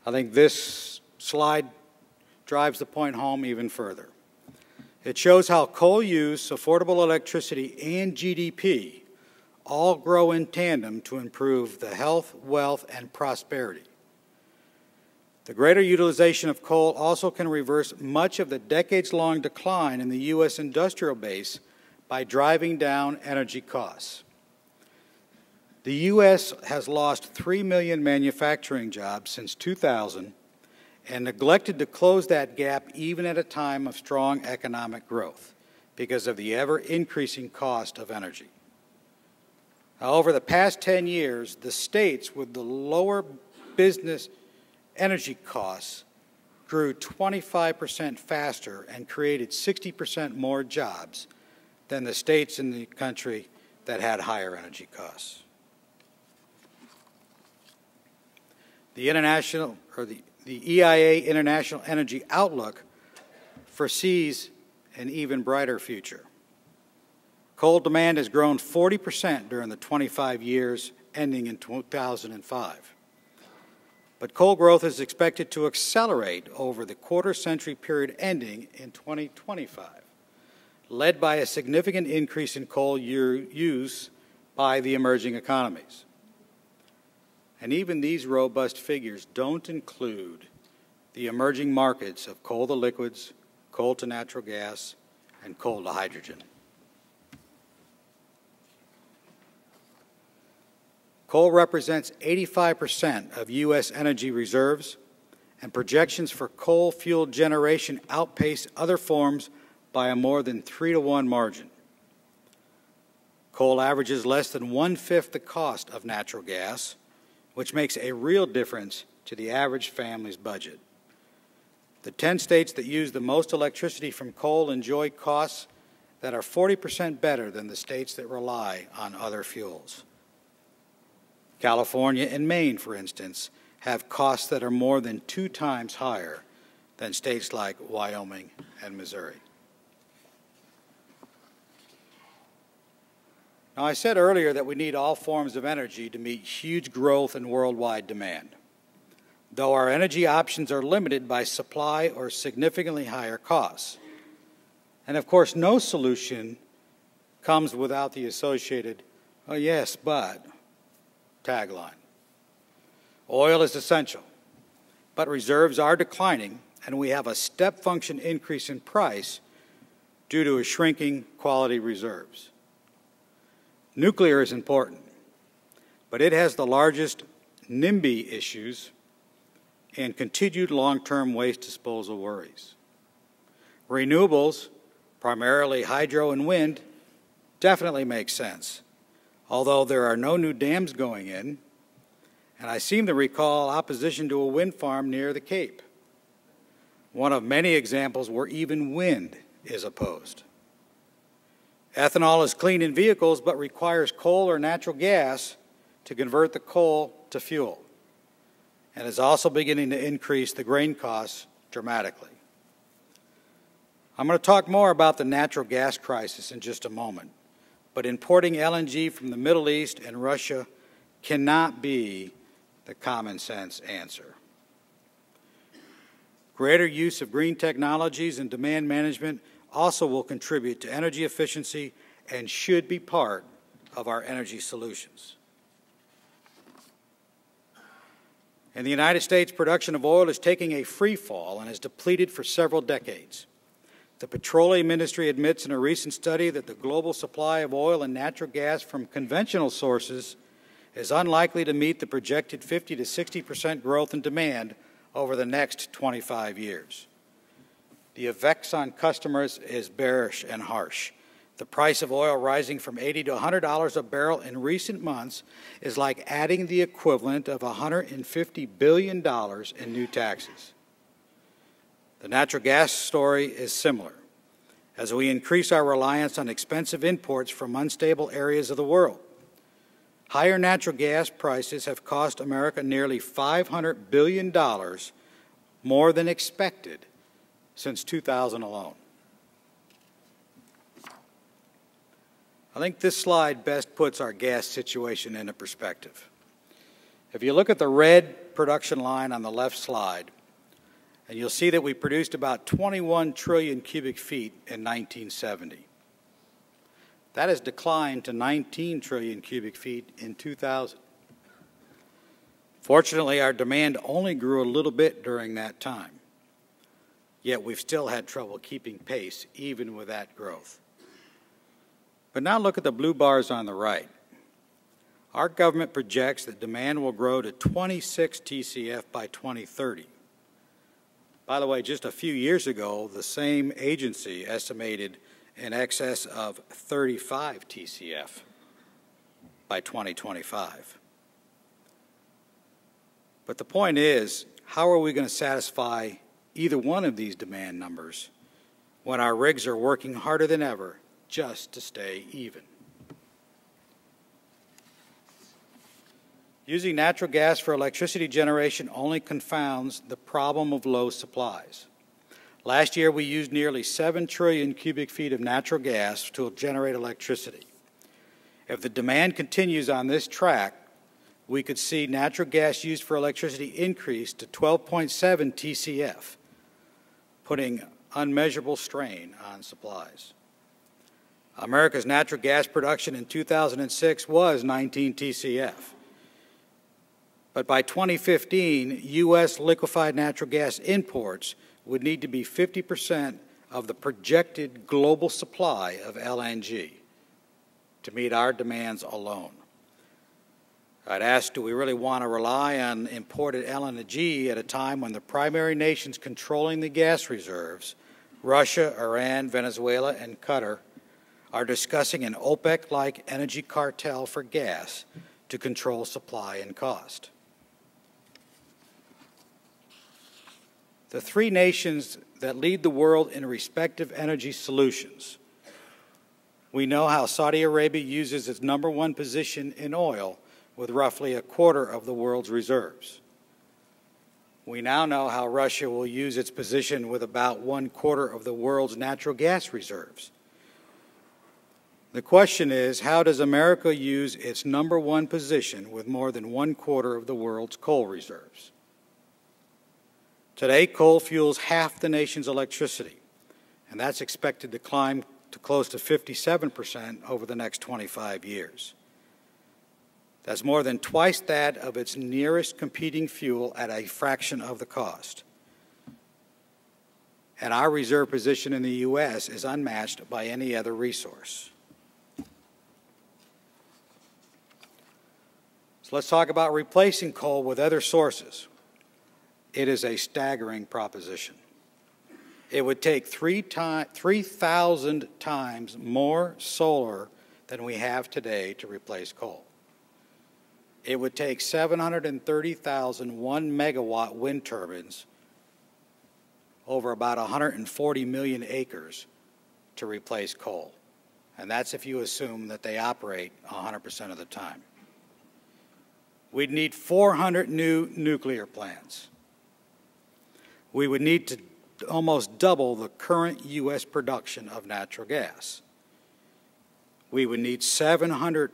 I think this slide drives the point home even further. It shows how coal use, affordable electricity, and GDP all grow in tandem to improve the health, wealth, and prosperity. The greater utilization of coal also can reverse much of the decades-long decline in the U.S. industrial base by driving down energy costs. The U.S. has lost 3 million manufacturing jobs since 2000 and neglected to close that gap even at a time of strong economic growth because of the ever-increasing cost of energy. Now, over the past 10 years, the states with the lower business energy costs grew 25% faster and created 60% more jobs than the states in the country that had higher energy costs. The EIA International Energy Outlook foresees an even brighter future. Coal demand has grown 40% during the 25 years ending in 2005. But coal growth is expected to accelerate over the quarter-century period ending in 2025, led by a significant increase in coal use by the emerging economies. And even these robust figures don't include the emerging markets of coal to liquids, coal to natural gas, and coal to hydrogen. Coal represents 85% of U.S. energy reserves, and projections for coal-fueled generation outpace other forms by a more than 3-to-1 margin. Coal averages less than 1/5 the cost of natural gas, which makes a real difference to the average family's budget. The 10 states that use the most electricity from coal enjoy costs that are 40% better than the states that rely on other fuels. California and Maine, for instance, have costs that are more than 2 times higher than states like Wyoming and Missouri. Now, I said earlier that we need all forms of energy to meet huge growth in worldwide demand, though our energy options are limited by supply or significantly higher costs. And of course, no solution comes without the associated, "oh yes, but" tagline. Oil is essential, but reserves are declining, and we have a step function increase in price due to a shrinking quality reserves. Nuclear is important, but it has the largest NIMBY issues and continued long-term waste disposal worries. Renewables, primarily hydro and wind, definitely make sense, although there are no new dams going in, and I seem to recall opposition to a wind farm near the Cape, one of many examples where even wind is opposed. Ethanol is clean in vehicles but requires coal or natural gas to convert the coal to fuel, and is also beginning to increase the grain costs dramatically. I'm going to talk more about the natural gas crisis in just a moment, but importing LNG from the Middle East and Russia cannot be the common sense answer. Greater use of green technologies and demand management also will contribute to energy efficiency and should be part of our energy solutions. In the United States, production of oil is taking a free fall and has depleted for several decades. The Petroleum Industry admits in a recent study that the global supply of oil and natural gas from conventional sources is unlikely to meet the projected 50 to 60% growth in demand over the next 25 years. The effects on customers is bearish and harsh. The price of oil rising from $80 to $100 a barrel in recent months is like adding the equivalent of $150 billion in new taxes. The natural gas story is similar. As we increase our reliance on expensive imports from unstable areas of the world, higher natural gas prices have cost America nearly $500 billion more than expected since 2000 alone. I think this slide best puts our gas situation into perspective. If you look at the red production line on the left slide, and you'll see that we produced about 21 trillion cubic feet in 1970. That has declined to 19 trillion cubic feet in 2000. Fortunately, our demand only grew a little bit during that time, yet we've still had trouble keeping pace even with that growth. But now look at the blue bars on the right. Our government projects that demand will grow to 26 TCF by 2030. By the way, just a few years ago, the same agency estimated in excess of 35 TCF by 2025. But the point is, how are we going to satisfy either one of these demand numbers when our rigs are working harder than ever just to stay even? Using natural gas for electricity generation only confounds the problem of low supplies. Last year, we used nearly 7 trillion cubic feet of natural gas to generate electricity. If the demand continues on this track, we could see natural gas used for electricity increase to 12.7 TCF, putting unmeasurable strain on supplies. America's natural gas production in 2006 was 19 TCF. But by 2015, U.S. liquefied natural gas imports would need to be 50% of the projected global supply of LNG to meet our demands alone. I'd ask, do we really want to rely on imported LNG at a time when the primary nations controlling the gas reserves, Russia, Iran, Venezuela, and Qatar, are discussing an OPEC-like energy cartel for gas to control supply and cost? The three nations that lead the world in respective energy solutions. We know how Saudi Arabia uses its #1 position in oil with roughly a quarter of the world's reserves. We now know how Russia will use its position with about 1/4 of the world's natural gas reserves. The question is, how does America use its #1 position with more than 1/4 of the world's coal reserves? Today, coal fuels half the nation's electricity, and that's expected to climb to close to 57% over the next 25 years. That's more than twice that of its nearest competing fuel at a fraction of the cost. And our reserve position in the U.S. is unmatched by any other resource. So let's talk about replacing coal with other sources. It is a staggering proposition. It would take 3,000 times more solar than we have today to replace coal. It would take 730,000 1-megawatt wind turbines over about 140 million acres to replace coal. And that's if you assume that they operate 100% of the time. We'd need 400 new nuclear plants. We would need to almost double the current U.S. production of natural gas. We would need 700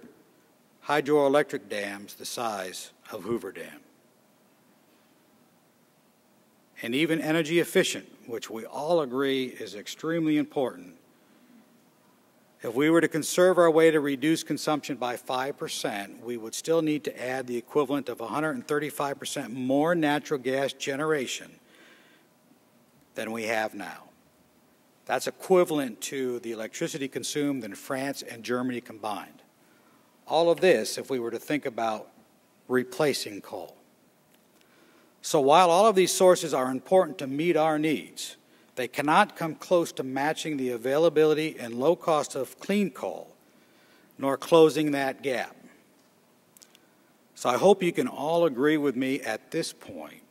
hydroelectric dams the size of Hoover Dam. And even energy efficient, which we all agree is extremely important. If we were to conserve our way to reduce consumption by 5%, we would still need to add the equivalent of 135% more natural gas generation than we have now. That's equivalent to the electricity consumed in France and Germany combined. All of this if we were to think about replacing coal. So while all of these sources are important to meet our needs, they cannot come close to matching the availability and low cost of clean coal, nor closing that gap. So I hope you can all agree with me at this point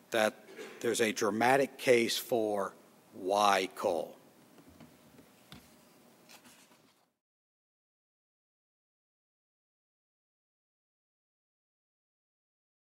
that there's a dramatic case for why coal.